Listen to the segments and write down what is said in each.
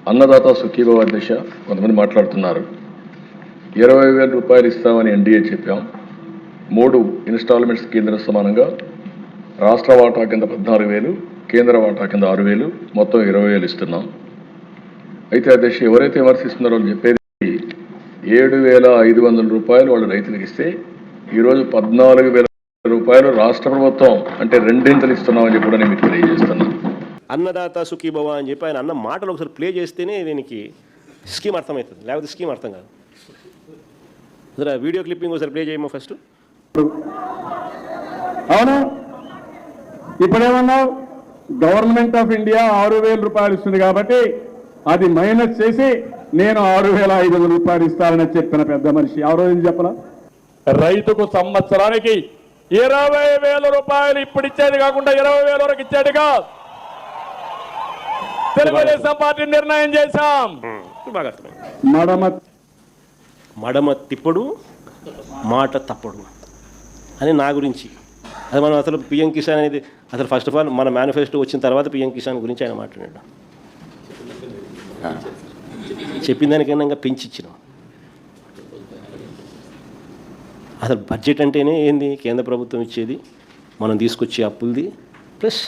అన్నదాత సుఖీభవ దిశ కొంతమంది మాట్లాడుతున్నారు. 20,000 రూపాయలు ఇస్తామని ఎన్డీఏ చెప్పాం. 3 ఇన్స్టాల్మెంట్స్ కేంద్ర సమానంగా రాష్ట్ర వాటా కింద 14,000, కేంద్ర వాటా కింద 6,000, మొత్తం 20,000 ఇస్తున్నాం. అయితే ఆ దిశ ఎవరైతే విమర్శిస్తున్నారో అని చెప్పేది 7,500 రూపాయలు వాళ్ళు రైతులకు ఇస్తే ఈరోజు 14,000 రూపాయలు రాష్ట్ర ప్రభుత్వం అంటే రెండింతలు ఇస్తున్నామని చెప్పి కూడా నేను మీకు తెలియజేస్తున్నాను. అన్నదాత సుఖీభవ అని చెప్పి ఆయన అన్న మాటలు ఒకసారి ప్లే చేస్తేనే దీనికి స్కీమ్ అర్థమవుతుంది, లేకపోతే స్కీమ్ అర్థం కాదు. సరే వీడియో క్లిప్పింగ్ ఒకసారి ప్లే చేయమో ఫస్ట్. అవును, ఇప్పుడేమన్నావు? గవర్నమెంట్ ఆఫ్ ఇండియా 6,000 రూపాయలు ఇస్తుంది కాబట్టి అది మైనస్ చేసి నేను 6,500 రూపాయలు ఇస్తానని చెప్పిన పెద్ద మనిషి ఎవరో చెప్పలా? రైతుకు సంవత్సరానికి 20,000 రూపాయలు ఇప్పుడు ఇచ్చేది కాకుండా 20,000 వరకు ఇచ్చేట్టుగా తెలుగుదేశం పార్టీ నిర్ణయం చేశాం. మడమ తిప్పడు మాట తప్పడు అని నా గురించి. అది మనం అసలు పిఎం కిసాన్ అనేది అసలు ఫస్ట్ ఆఫ్ ఆల్ మన మేనిఫెస్టో వచ్చిన తర్వాత పిఎం కిసాన్ గురించి ఆయన మాట్లాడాడు. చెప్పిన దానికైనా ఇంకా పెంచిచ్చినాం. అసలు బడ్జెట్ అంటేనే ఏంది? కేంద్ర ప్రభుత్వం ఇచ్చేది, మనం తీసుకొచ్చే అప్పులది ప్లస్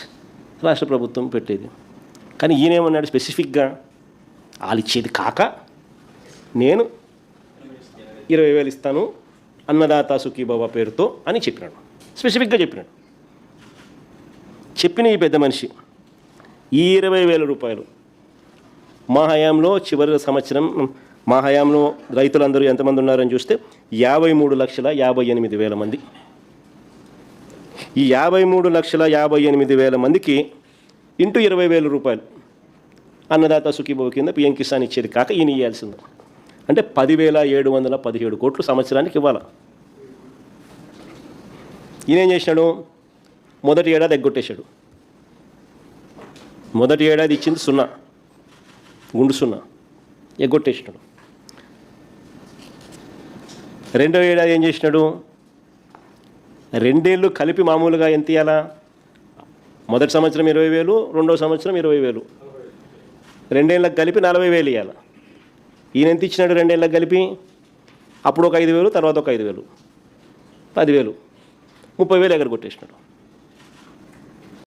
రాష్ట్ర ప్రభుత్వం పెట్టేది. కానీ ఈయనేమన్నాడు? స్పెసిఫిక్గా వాళ్ళు ఇచ్చేది కాక నేను 20,000 ఇస్తాను అన్నదాత సుఖీభవ పేరుతో అని చెప్పినాడు. స్పెసిఫిక్గా చెప్పినాడు. చెప్పిన ఈ పెద్ద మనిషి ఈ 20,000 రూపాయలు మా హయాంలో చివరి సంవత్సరం మా హయాంలో రైతులందరూ ఎంతమంది ఉన్నారని చూస్తే 53,58,000 మంది. ఈ 53,58,000 మందికి ఇంటూ 20,000 రూపాయలు అన్నదాత సుఖీభవ కింద పిఎం కిసాన్ ఇచ్చేది కాక ఈయన ఇవ్వాల్సింది. అంటే 10,717 కోట్లు సంవత్సరానికి ఇవ్వాలి. ఈయనేం చేసినాడు? మొదటి ఏడాది ఎగ్గొట్టేశాడు. మొదటి ఏడాది ఇచ్చింది 0, గుండు 0 ఎగ్గొట్టేసినాడు. రెండో ఏడాది ఏం చేసినాడు? 2 ఏళ్ళు కలిపి మామూలుగా ఎంత ఇవ్వాలా? మొదటి సంవత్సరం 20,000, రెండో సంవత్సరం 20,000, 2 ఏళ్ళకి కలిపి 40,000 ఇవ్వాలి. ఈయన ఎంత ఇచ్చినాడు? 2 ఏళ్ళకి కలిపి అప్పుడు ఒక 5,000, తర్వాత ఒక 5,000, 10,000, 30,000 ఎగరగొట్టేసినాడు.